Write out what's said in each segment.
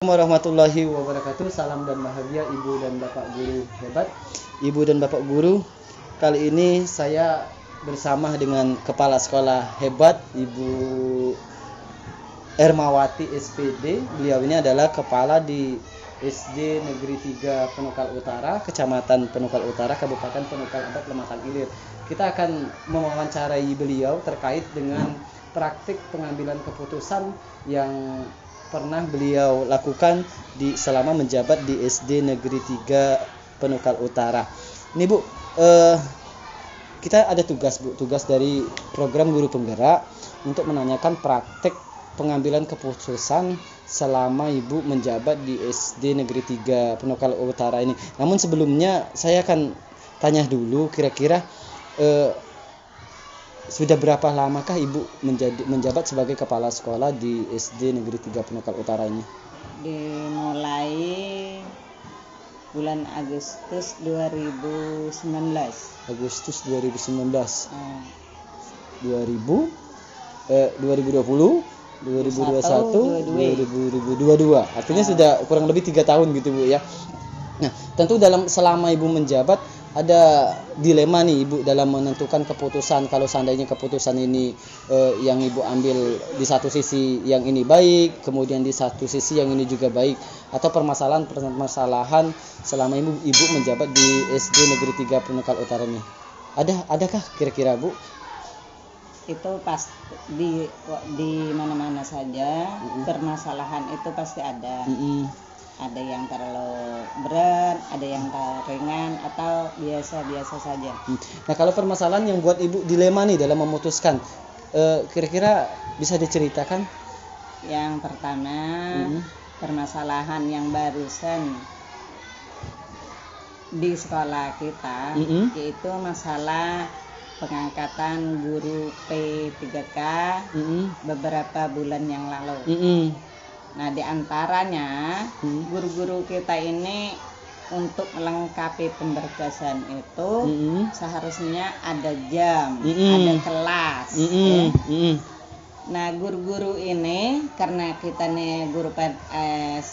Warahmatullahi wabarakatuh. Salam dan bahagia Ibu dan Bapak Guru hebat. Ibu dan Bapak Guru, kali ini saya bersama dengan Kepala Sekolah hebat Ibu Ermawati SPD. Beliau ini adalah kepala di SD Negeri 3 Penukal Utara, Kecamatan Penukal Utara, Kabupaten Penukal Abad Lematang Ilir. Kita akan mewawancarai beliau terkait dengan praktik pengambilan keputusan yang pernah beliau lakukan selama menjabat di SD Negeri 3 Penukal Utara. Ini Bu, kita ada tugas dari program Guru Penggerak untuk menanyakan praktik pengambilan keputusan selama Ibu menjabat di SD Negeri 3 Penukal Utara ini. Namun sebelumnya saya akan tanya dulu, kira-kira sudah berapa lamakah Ibu menjabat sebagai kepala sekolah di SD Negeri 3 Penukal Utara ini? Dimulai bulan Agustus 2019. Agustus 2019. 2020, 2021, 2022. Artinya sudah kurang lebih 3 tahun gitu Bu ya. Nah, tentu selama Ibu menjabat ada dilema nih Ibu dalam menentukan keputusan. Kalau seandainya keputusan ini yang Ibu ambil di satu sisi yang ini baik, kemudian di satu sisi yang ini juga baik, atau permasalahan selama Ibu menjabat di SD Negeri 3 Penukal Utara ini. Adakah kira-kira Bu? Itu pas di mana-mana saja permasalahan itu pasti ada. Ada yang terlalu berat, ada yang ringan, atau biasa-biasa saja. Nah, kalau permasalahan yang buat Ibu dilema nih dalam memutuskan, kira-kira bisa diceritakan? Yang pertama, permasalahan yang barusan di sekolah kita, yaitu masalah pengangkatan guru P3K beberapa bulan yang lalu. Nah, di antaranya guru-guru kita ini untuk melengkapi pemberkasan itu seharusnya ada jam, ada kelas. Nah, guru-guru ini karena kita nih guru PNS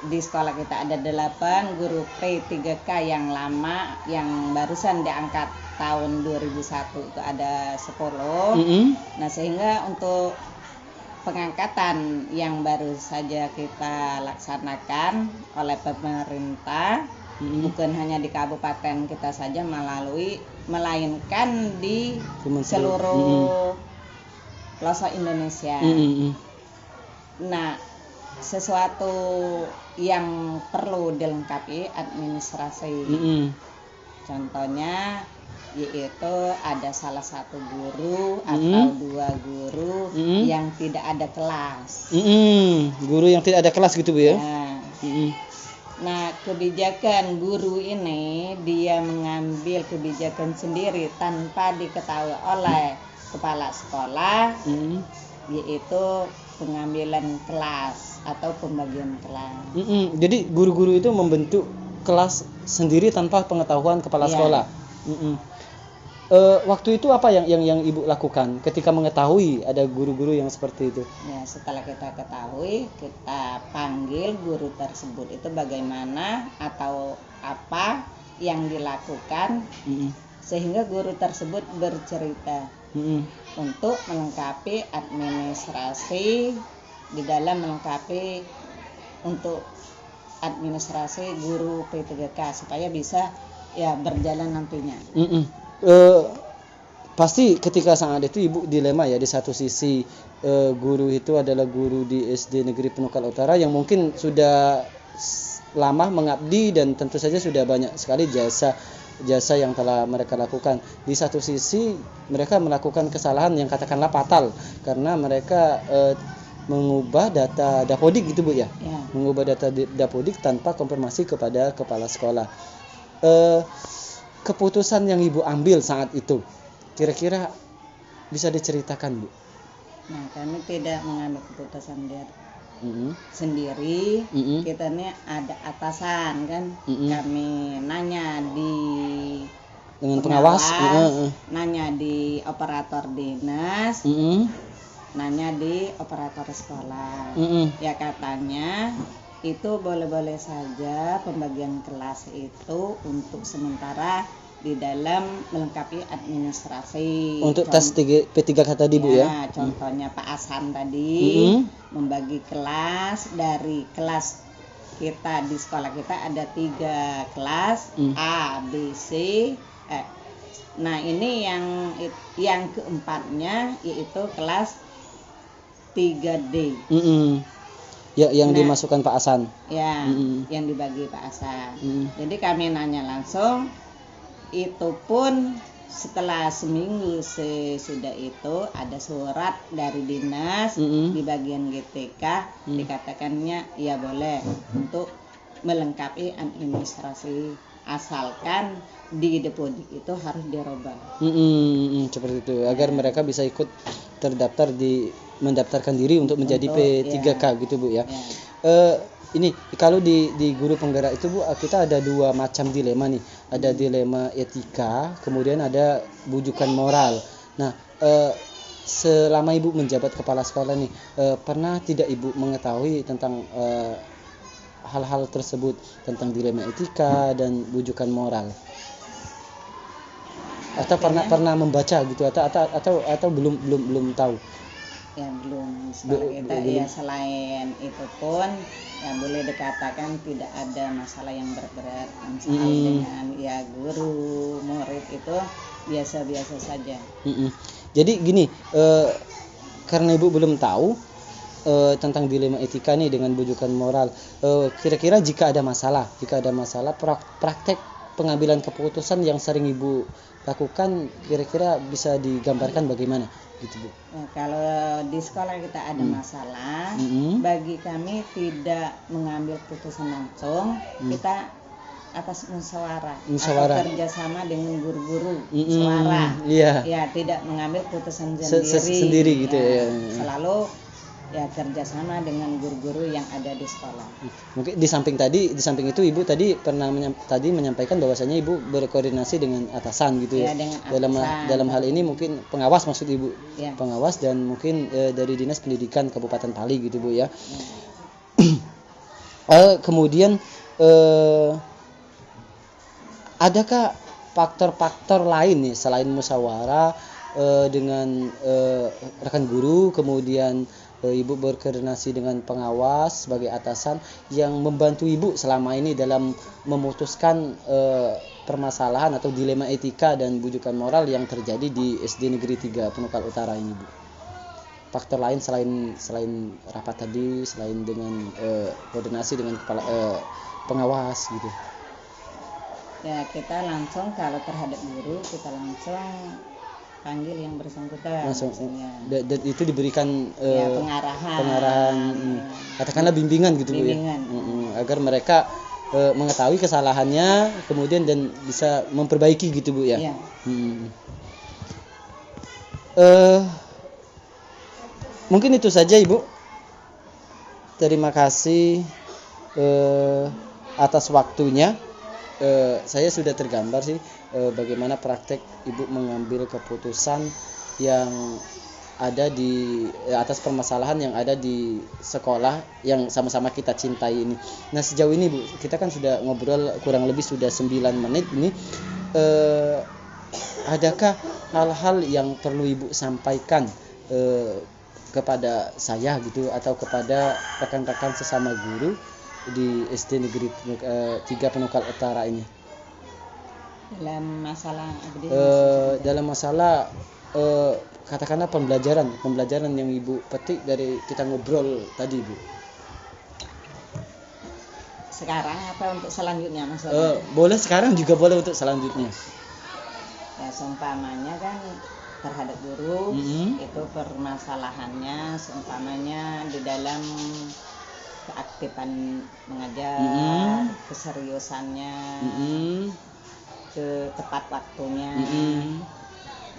di sekolah kita ada 8 guru P3K yang lama, yang barusan diangkat tahun 2001 itu ada 10. Nah, sehingga untuk pengangkatan yang baru saja kita laksanakan oleh pemerintah, bukan hanya di kabupaten kita saja melainkan di seluruh pelosok Indonesia. Nah, sesuatu yang perlu dilengkapi administrasi. Contohnya yaitu ada salah satu guru atau 2 guru yang tidak ada kelas. Guru yang tidak ada kelas gitu Bu ya? Nah, kebijakan guru ini dia mengambil kebijakan sendiri tanpa diketahui oleh kepala sekolah, yaitu pengambilan kelas atau pembagian kelas. Jadi guru-guru itu membentuk kelas sendiri tanpa pengetahuan kepala sekolah. Waktu itu apa yang Ibu lakukan ketika mengetahui ada guru-guru yang seperti itu? Ya, setelah kita ketahui, kita panggil guru tersebut itu bagaimana atau apa yang dilakukan, sehingga guru tersebut bercerita untuk melengkapi administrasi, di dalam melengkapi untuk administrasi guru P3K supaya bisa ya berjalan nantinya. Pasti ketika sangat itu Ibu dilema ya, di satu sisi guru itu adalah guru di SD Negeri Penukal Utara yang mungkin sudah lama mengabdi dan tentu saja sudah banyak sekali jasa yang telah mereka lakukan. Di satu sisi mereka melakukan kesalahan yang katakanlah fatal karena mereka mengubah data Dapodik gitu Bu ya? Mengubah data Dapodik tanpa konfirmasi kepada kepala sekolah. Keputusan yang Ibu ambil saat itu kira-kira bisa diceritakan Bu? Nah, kami tidak mengambil keputusan sendiri. Kita ini ada atasan kan, kami nanya dengan pengawas, nanya di operator dinas, nanya di operator sekolah. Ya katanya itu boleh-boleh saja pembagian kelas itu untuk sementara di dalam melengkapi administrasi. Untuk tes P3K tadi Bu ya. Contohnya Pak Asan tadi membagi kelas, dari kelas kita di sekolah kita ada 3 kelas A, B, C. Nah ini yang keempatnya yaitu kelas 3D. Ya, yang dimasukkan Pak Asan. Ya, yang dibagi Pak Asan. Jadi kami nanya langsung, itu pun setelah seminggu sesudah itu ada surat dari dinas di bagian GTK dikatakannya ya boleh untuk melengkapi administrasi asalkan di depodik itu harus dirubah. Seperti itu agar mereka bisa ikut terdaftar mendaftarkan diri untuk menjadi P3K gitu Bu ya. Ini kalau di guru penggerak itu Bu, kita ada 2 macam dilema nih. Ada dilema etika, kemudian ada bujukan moral. Nah, selama Ibu menjabat kepala sekolah nih, pernah tidak Ibu mengetahui tentang hal-hal tersebut, tentang dilema etika dan bujukan moral? Atau pernah membaca gitu atau belum tahu? Ya belum, sekolah kita ya selain itu pun ya boleh dikatakan tidak ada masalah yang berat-berat soal dengan ya guru murid itu biasa-biasa saja. Jadi gini, karena Ibu belum tahu tentang dilema etika nih dengan bujukan moral, kira-kira jika ada masalah praktek pengambilan keputusan yang sering Ibu lakukan, kira-kira bisa digambarkan bagaimana gitu Bu? Nah, kalau di sekolah kita ada masalah, bagi kami tidak mengambil keputusan langsung, kita atas musyawarah atau kerjasama dengan guru-guru musyawarah. Ya tidak mengambil keputusan sendiri gitu ya. Selalu ya kerjasama dengan guru-guru yang ada di sekolah. Mungkin di samping itu Ibu tadi pernah menyampaikan bahwasanya Ibu berkoordinasi dengan atasan gitu ya. Dengan atasan. Dalam hal ini mungkin pengawas maksud Ibu. Ya. Pengawas dan mungkin dari Dinas Pendidikan Kabupaten Pali gitu Bu ya. Kemudian adakah faktor-faktor lain nih selain musyawarah dengan rekan guru, kemudian Ibu berkoordinasi dengan pengawas sebagai atasan yang membantu Ibu selama ini dalam memutuskan permasalahan atau dilema etika dan bujukan moral yang terjadi di SD Negeri 3 Penukal Utara ini Bu? Faktor lain selain rapat tadi, selain dengan koordinasi dengan kepala pengawas gitu. Ya kita langsung kalau terhadap guru kita langsung panggil yang bersangkutan dan itu diberikan pengarahan katakanlah bimbingan gitu Bu ya, agar mereka mengetahui kesalahannya kemudian dan bisa memperbaiki gitu Bu ya. Mungkin itu saja Ibu, terima kasih atas waktunya. Saya sudah tergambar sih bagaimana praktek Ibu mengambil keputusan yang ada di atas permasalahan yang ada di sekolah yang sama-sama kita cintai ini. Nah sejauh ini Bu, kita kan sudah ngobrol kurang lebih sudah 9 menit ini. Adakah hal-hal yang perlu Ibu sampaikan kepada saya gitu atau kepada rekan-rekan sesama guru di SD Negeri 3 Penukal Utara ini? Dalam masalah katakanlah pembelajaran yang Ibu petik dari kita ngobrol tadi Bu. Sekarang apa untuk selanjutnya maksudnya? Boleh sekarang juga boleh untuk selanjutnya. Ya seumpamanya kan terhadap guru itu permasalahannya seumpamanya di dalam keaktifan mengajar, keseriusannya, ke tepat waktunya,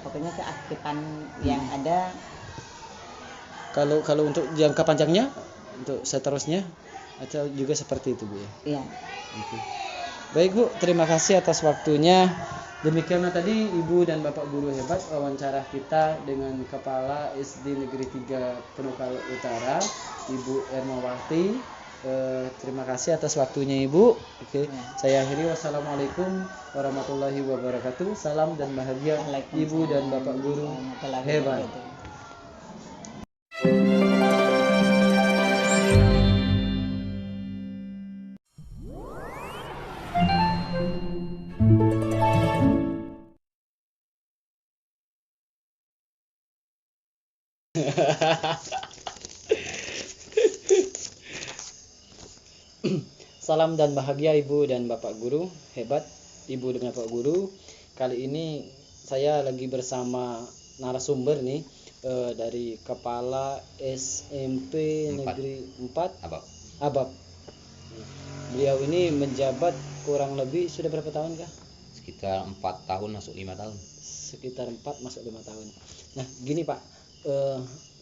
pokoknya keaktifan yang ada. Kalau untuk jangka panjangnya, untuk seterusnya, atau juga seperti itu Bu ya? Iya. Okay. Baik Bu, terima kasih atas waktunya Demikianlah tadi Ibu dan Bapak guru hebat wawancara kita dengan Kepala SD Negeri 3 Penukal Utara, Ibu Ermawati. Terima kasih atas waktunya Ibu. Oke, saya akhiri. Wassalamualaikum warahmatullahi wabarakatuh. Salam dan bahagia Ibu dan Bapak guru hebat. Salam dan bahagia Ibu dan Bapak guru hebat, Ibu dan Bapak guru. Kali ini saya lagi bersama narasumber nih dari Kepala SMP Negeri 4 Abab. Beliau ini menjabat kurang lebih sudah berapa tahun kah? Sekitar 4 tahun masuk 5 tahun. Sekitar 4 masuk 5 tahun. Nah gini Pak,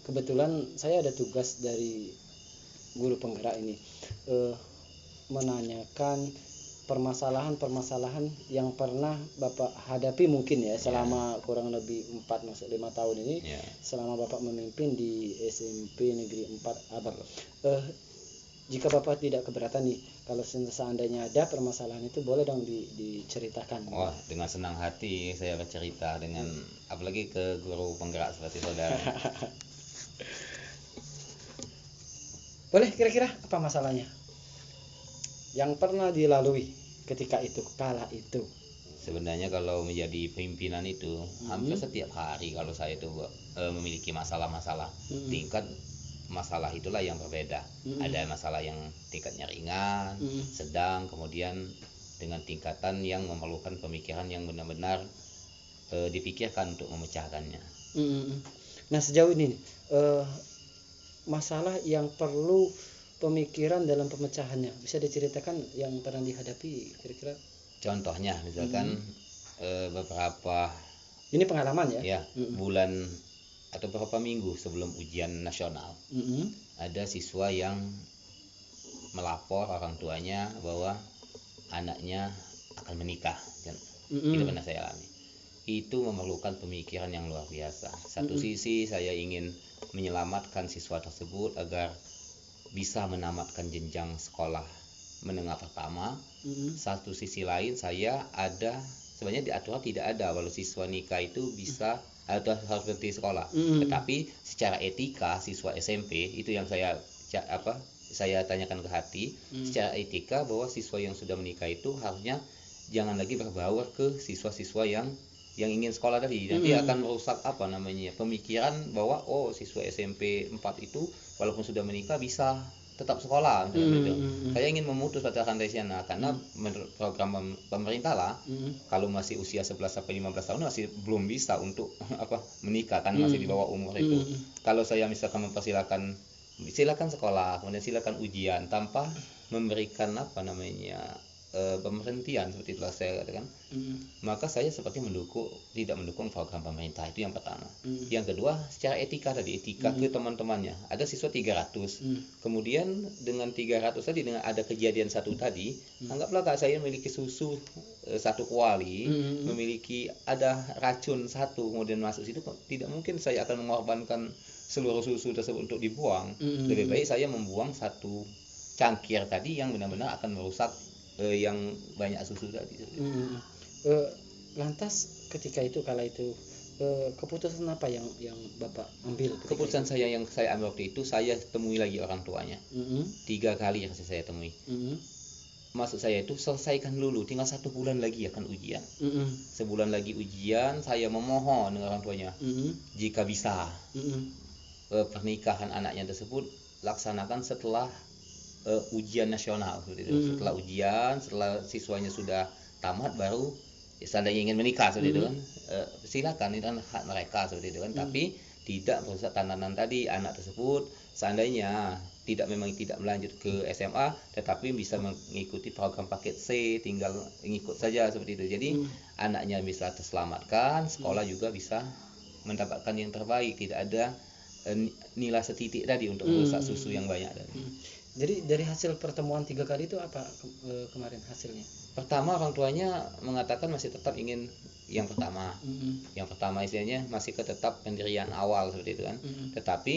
kebetulan saya ada tugas dari guru penggerak ini, menanyakan permasalahan-permasalahan yang pernah Bapak hadapi mungkin ya selama kurang lebih 4 masuk 5 tahun ini, selama Bapak memimpin di SMP Negeri 4 Abab. Jika Bapak tidak keberatan nih, kalau seandainya ada permasalahan itu boleh dong diceritakan. Wah, dengan senang hati saya bercerita dengan apalagi ke guru penggerak seperti saudara. Boleh, kira-kira apa masalahnya yang pernah dilalui ketika itu, kala itu? Sebenarnya kalau menjadi pimpinan itu hampir setiap hari kalau saya itu memiliki masalah-masalah. Tingkat masalah itulah yang berbeda. Ada masalah yang tingkatnya ringan, sedang, kemudian dengan tingkatan yang memerlukan pemikiran yang benar-benar dipikirkan untuk memecahkannya. Nah sejauh ini masalah yang perlu pemikiran dalam pemecahannya bisa diceritakan yang pernah dihadapi kira-kira? Contohnya misalkan beberapa ini pengalaman ya? Bulan atau beberapa minggu sebelum ujian nasional, ada siswa yang melapor orang tuanya bahwa anaknya akan menikah. Itu pernah saya alami. Itu memerlukan pemikiran yang luar biasa. Satu sisi saya ingin menyelamatkan siswa tersebut agar bisa menamatkan jenjang sekolah menengah pertama. Satu sisi lain saya ada sebenarnya di aturan tidak ada kalau siswa nikah itu bisa atau harus berhenti sekolah. Tetapi secara etika siswa SMP itu yang saya tanyakan ke hati, secara etika bahwa siswa yang sudah menikah itu harusnya jangan lagi berbaur ke siswa-siswa yang ingin sekolah tadi. Nanti akan merusak pemikiran bahwa siswa SMP 4 itu walaupun sudah menikah bisa tetap sekolah. Saya ingin memutus batasan dari sana karena menurut program pemerintah lah, kalau masih usia 11 sampai 15 tahun masih belum bisa untuk menikah kan, masih di bawah umur itu. Kalau saya misalkan mempersilakan silakan sekolah, kemudian silakan ujian tanpa memberikan pemberhentian seperti itulah saya katakan, maka saya seperti tidak mendukung program pemerintah. Itu yang pertama. Yang kedua, secara etika tadi, etika ke teman-temannya. Ada siswa 300, kemudian dengan 300 tadi, dengan ada kejadian satu tadi, anggaplah Kak saya memiliki susu satu kuali, memiliki ada racun satu, kemudian masuk situ, tidak mungkin saya akan mengorbankan seluruh susu tersebut untuk dibuang. Lebih baik saya membuang satu cangkir tadi yang benar-benar akan merusak yang banyak susu tadi. Lantas ketika itu kala itu keputusan apa yang Bapak ambil? Keputusan saya yang saya ambil waktu itu, saya temui lagi orang tuanya. 3 kali yang saya temui. Maksud saya itu selesaikan dulu, tinggal 1 bulan lagi akan ujian. Sebulan lagi ujian, saya memohon dengan orang tuanya, jika bisa pernikahan anaknya tersebut laksanakan setelah ujian nasional. Setelah ujian, setelah siswanya sudah tamat, baru seandainya ingin menikah seperti itu kan, silakan, itu kan hak mereka seperti itu kan. Tapi tidak merusak tanaman tadi. Anak tersebut seandainya tidak melanjut ke SMA, tetapi bisa mengikuti program paket C, tinggal mengikut saja seperti itu. Jadi anaknya bisa terselamatkan, sekolah juga bisa mendapatkan yang terbaik, tidak ada nilai setitik tadi untuk merusak susu yang banyak tadi. Jadi dari hasil pertemuan 3 kali itu apa kemarin hasilnya? Pertama orang tuanya mengatakan masih tetap ingin yang pertama. Yang pertama istilahnya masih tetap pendirian awal seperti itu kan. Tetapi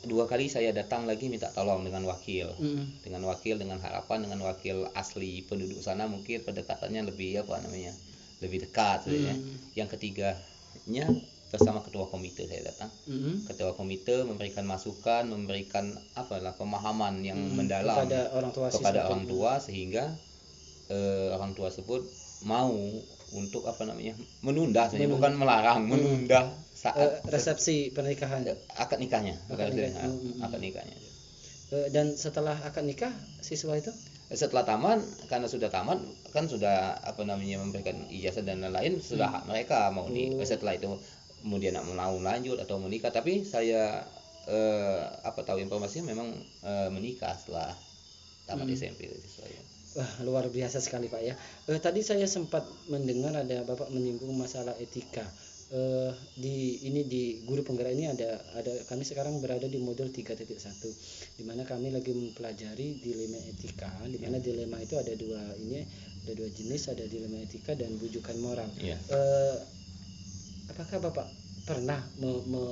2 kali saya datang lagi minta tolong dengan wakil. Dengan harapan dengan wakil asli penduduk sana mungkin pendekatannya lebih lebih dekat sebenarnya. Yang ketiganya bersama ketua komite saya datang. Ketua komite memberikan masukan, memberikan pemahaman yang mendalam kepada orang tua sehingga orang tua tersebut mau untuk menunda sebenarnya, bukan melarang, menunda saat resepsi pernikahan, akad nikahnya. Dan setelah akad nikah siswa itu setelah tamat, karena sudah tamat kan sudah memberikan ijazah dan lain-lain, sudah hak mereka mau setelah itu kemudian mau lanjut atau menikah. Tapi saya tahu informasinya memang menikah setelah tamat SMP siswa ya. Wah, luar biasa sekali Pak ya. Tadi saya sempat mendengar ada Bapak menyinggung masalah etika. Di guru penggerak ini ada kami sekarang berada di modul 3.1 di mana kami lagi mempelajari dilema etika, di mana dilema itu ada dua jenis, ada dilema etika dan bujukan moral. Apakah Bapak pernah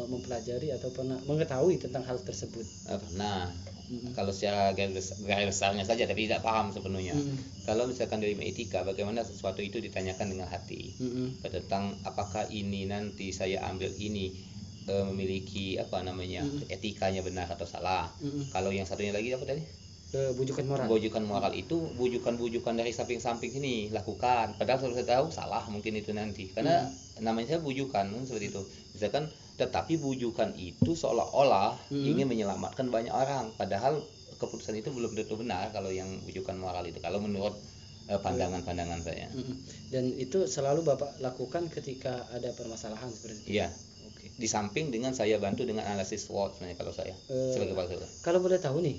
mempelajari atau pernah mengetahui tentang hal tersebut? Pernah. Kalau secara garis besarnya saja, tapi tidak paham sepenuhnya. Kalau misalkan dilema etika, bagaimana sesuatu itu ditanyakan dengan hati, tentang apakah ini nanti saya ambil ini memiliki etikanya benar atau salah. Kalau yang satunya lagi apa tadi? Bujukan moral. Bujukan moral itu bujukan dari samping-samping sini lakukan. Padahal kalau saya tahu salah mungkin itu nanti. Karena namanya saya bujukan seperti itu. Misalkan tetapi bujukan itu seolah-olah ingin menyelamatkan banyak orang, padahal keputusan itu belum tentu benar kalau yang bujukan moral itu, kalau menurut pandangan saya. Dan itu selalu Bapak lakukan ketika ada permasalahan seperti itu? Iya. Okay. Di samping dengan saya bantu dengan analisis SWOT sebenarnya kalau saya sebagai kepala sekolah. Kalau boleh tahu nih,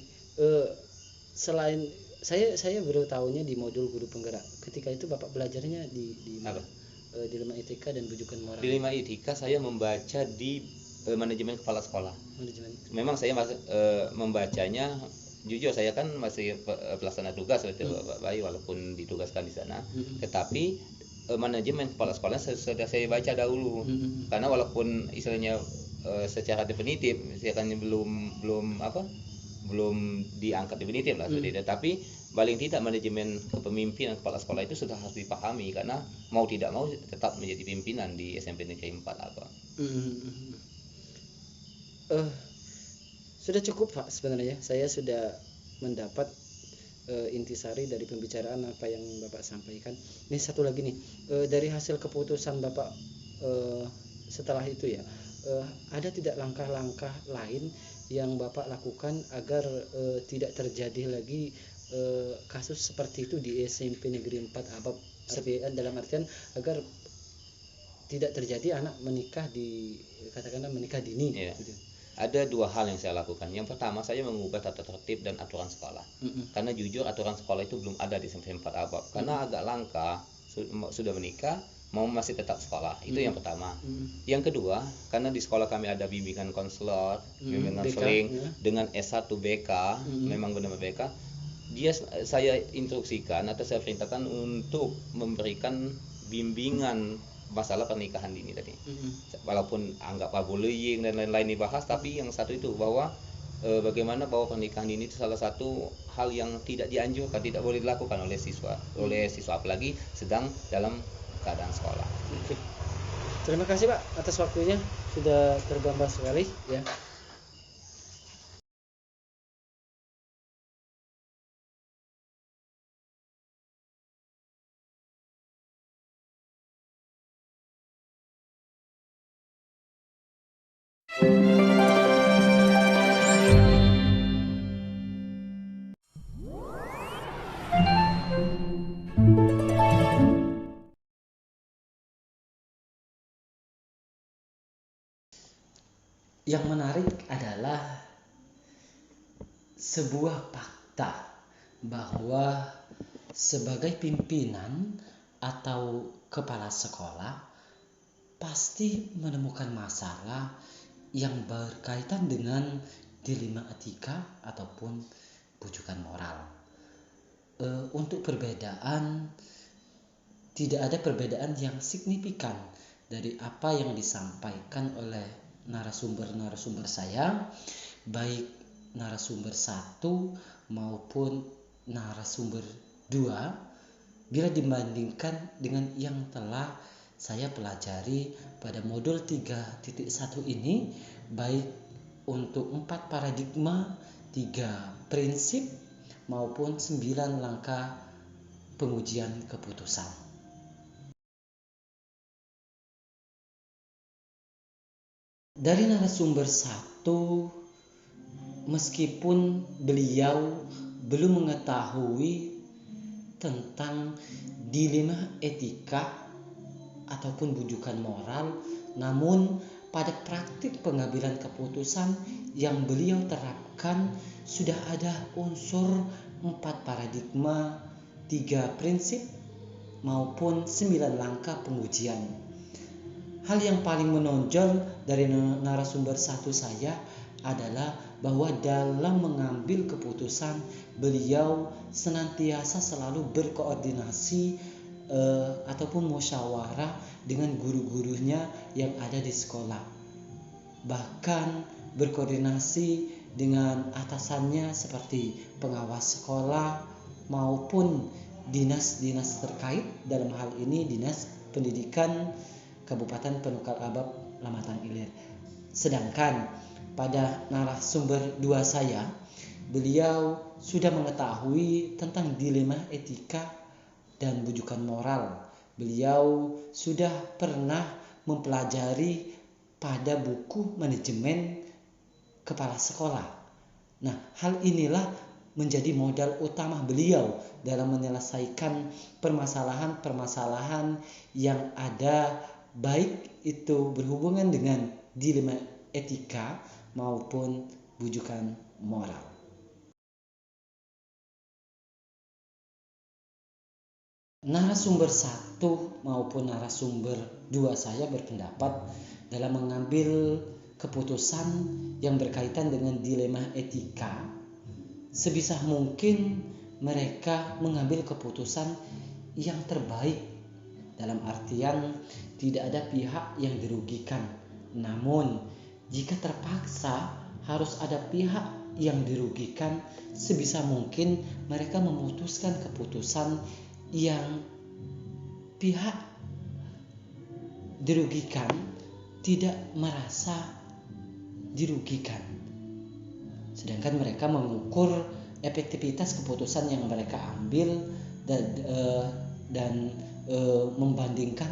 selain saya baru tahunya di modul guru penggerak, ketika itu Bapak belajarnya di mana? Dilema etika dan bujukan moral. Dilema etika saya membaca di manajemen kepala sekolah. Memang saya membacanya, jujur saya kan masih pelaksana tugas seperti Bapak Bayu walaupun ditugaskan di sana. Tetapi manajemen kepala sekolah sudah saya baca dahulu. Karena walaupun istilahnya secara definitif misalkan belum diangkat definitif lah seperti itu, tapi paling tidak manajemen kepemimpinan kepala sekolah itu sudah harus dipahami, karena mau tidak mau tetap menjadi pimpinan di SMP Negeri 4 Sudah cukup Pak sebenarnya. Saya sudah mendapat intisari dari pembicaraan apa yang Bapak sampaikan. Ini satu lagi nih, dari hasil keputusan Bapak setelah itu ya, ada tidak langkah-langkah lain yang Bapak lakukan agar tidak terjadi lagi kasus seperti itu di SMP Negeri 4 Abab, dalam artian agar tidak terjadi anak menikah menikah dini. Gitu. Ada 2 hal yang saya lakukan. Yang pertama, saya mengubah tata tertib dan aturan sekolah. Karena jujur aturan sekolah itu belum ada di SMP 4 Abab. Karena agak langka sudah menikah mau masih tetap sekolah. Itu yang pertama. Yang kedua, karena di sekolah kami ada bimbingan konselor, bimbingan konseling dengan S1 BK, memang benar BK. Saya instruksikan atau saya perintahkan untuk memberikan bimbingan masalah pernikahan dini tadi. Walaupun anggap bullying dan lain-lain dibahas, tapi yang satu itu bahwa bagaimana bahwa pernikahan dini itu salah satu hal yang tidak dianjurkan, tidak boleh dilakukan oleh siswa apalagi sedang dalam keadaan sekolah. Terima kasih Pak atas waktunya, sudah tergambar sekali ya. Yang menarik adalah sebuah fakta bahwa sebagai pimpinan atau kepala sekolah pasti menemukan masalah yang berkaitan dengan dilema etika ataupun bujukan moral. Untuk perbedaan, tidak ada perbedaan yang signifikan dari apa yang disampaikan oleh narasumber-narasumber saya, baik narasumber 1 maupun narasumber 2, bila dibandingkan dengan yang telah saya pelajari pada modul 3.1 ini, baik untuk 4 paradigma, 3 prinsip, maupun 9 langkah pengujian keputusan. Dari narasumber 1, meskipun beliau belum mengetahui tentang dilema etika ataupun bujukan moral, namun pada praktik pengambilan keputusan yang beliau terapkan sudah ada unsur 4 paradigma, 3 prinsip, maupun 9 langkah pengujian. Hal yang paling menonjol dari narasumber 1 saya adalah bahwa dalam mengambil keputusan beliau senantiasa selalu berkoordinasi ataupun musyawarah dengan guru-gurunya yang ada di sekolah. Bahkan berkoordinasi dengan atasannya seperti pengawas sekolah maupun dinas-dinas terkait, dalam hal ini Dinas Pendidikan Kabupaten Penukal Abab Lamatang Ilir. Sedangkan pada narasumber 2 saya, beliau sudah mengetahui tentang dilema etika dan bujukan moral. Beliau sudah pernah mempelajari pada buku manajemen kepala sekolah. Nah, hal inilah menjadi modal utama beliau dalam menyelesaikan permasalahan-permasalahan yang ada, baik itu berhubungan dengan dilema etika maupun bujukan moral. Narasumber 1 maupun narasumber 2 saya berpendapat dalam mengambil keputusan yang berkaitan dengan dilema etika, sebisa mungkin mereka mengambil keputusan yang terbaik, dalam artian tidak ada pihak yang dirugikan. Namun jika terpaksa harus ada pihak yang dirugikan, sebisa mungkin mereka memutuskan keputusan yang pihak dirugikan tidak merasa dirugikan, sedangkan mereka mengukur efektivitas keputusan yang mereka ambil dan membandingkan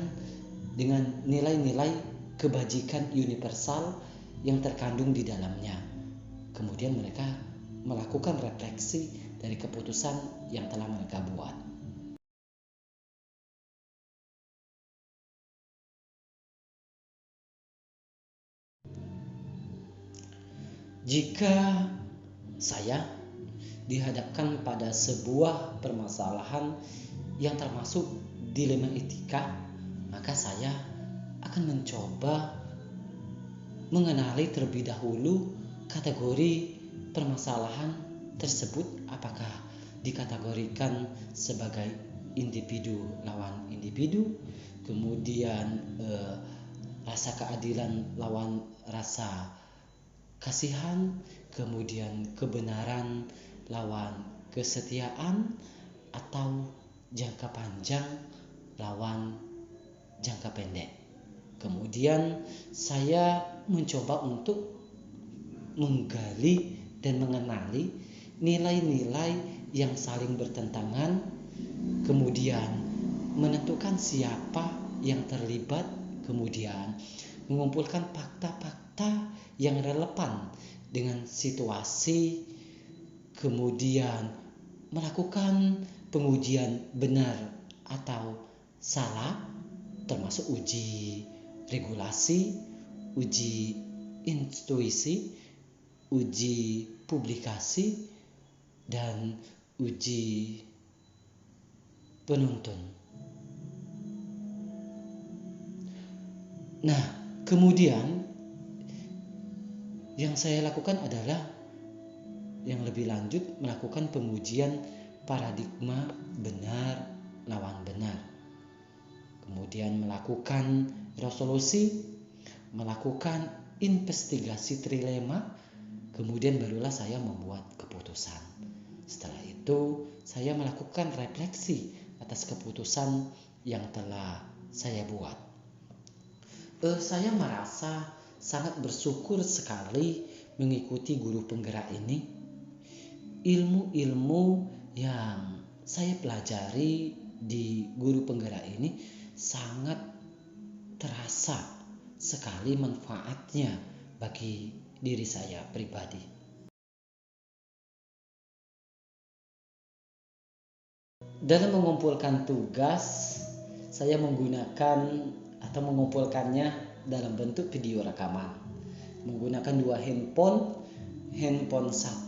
dengan nilai-nilai kebajikan universal yang terkandung di dalamnya. Kemudian mereka melakukan refleksi dari keputusan yang telah mereka buat. Jika saya dihadapkan pada sebuah permasalahan yang termasuk dilema etika, maka saya akan mencoba mengenali terlebih dahulu kategori permasalahan tersebut, apakah dikategorikan sebagai individu lawan individu, kemudian rasa keadilan lawan rasa kasihan, kemudian kebenaran lawan kesetiaan, atau jangka panjang lawan jangka pendek. Kemudian saya mencoba untuk menggali dan mengenali nilai-nilai yang saling bertentangan, kemudian menentukan siapa yang terlibat, kemudian mengumpulkan fakta-fakta yang relevan dengan situasi, kemudian melakukan pengujian benar atau salah, termasuk uji regulasi, uji intuisi, uji publikasi, dan uji penuntun. Nah, kemudian yang saya lakukan adalah yang lebih lanjut melakukan pengujian paradigma benar lawan benar. Kemudian melakukan resolusi, melakukan investigasi trilema, kemudian barulah saya membuat keputusan. Setelah itu saya melakukan refleksi atas keputusan yang telah saya buat. Saya merasa sangat bersyukur sekali mengikuti guru penggerak ini. Ilmu-ilmu yang saya pelajari di guru penggerak ini sangat terasa sekali manfaatnya bagi diri saya pribadi. Dalam mengumpulkan tugas, saya menggunakan atau mengumpulkannya dalam bentuk video rekaman. Menggunakan 2 handphone 1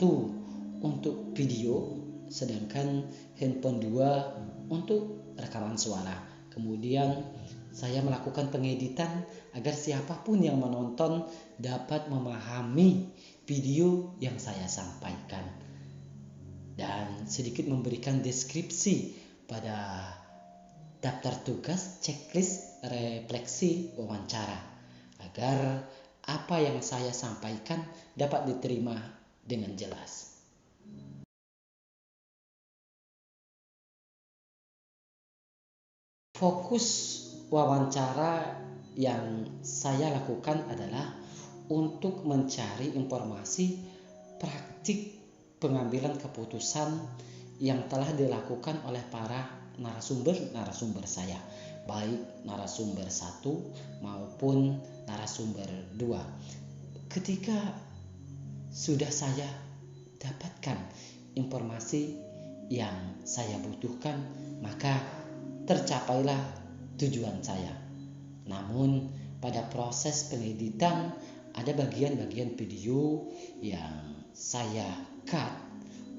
untuk video, sedangkan handphone 2 untuk rekaman suara. Kemudian saya melakukan pengeditan agar siapapun yang menonton dapat memahami video yang saya sampaikan. Dan sedikit memberikan deskripsi pada daftar tugas, checklist, refleksi, wawancara, agar apa yang saya sampaikan dapat diterima dengan jelas. Fokus wawancara yang saya lakukan adalah untuk mencari informasi praktik pengambilan keputusan yang telah dilakukan oleh para narasumber saya, baik narasumber 1 maupun narasumber 2. Ketika sudah saya dapatkan informasi yang saya butuhkan, maka tercapailah tujuan saya. Namun pada proses pengeditan ada bagian-bagian video yang saya cut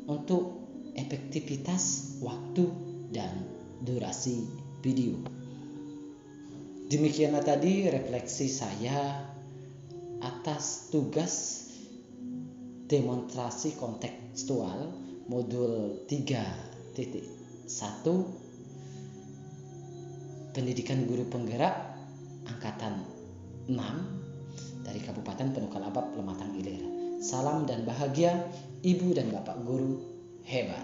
untuk efektivitas waktu dan durasi video. Demikianlah tadi refleksi saya atas tugas demonstrasi kontekstual modul 3.1 Pendidikan Guru Penggerak angkatan 6 dari Kabupaten Penukal Abab, Pematang Ilir. Salam dan bahagia Ibu dan Bapak guru hebat.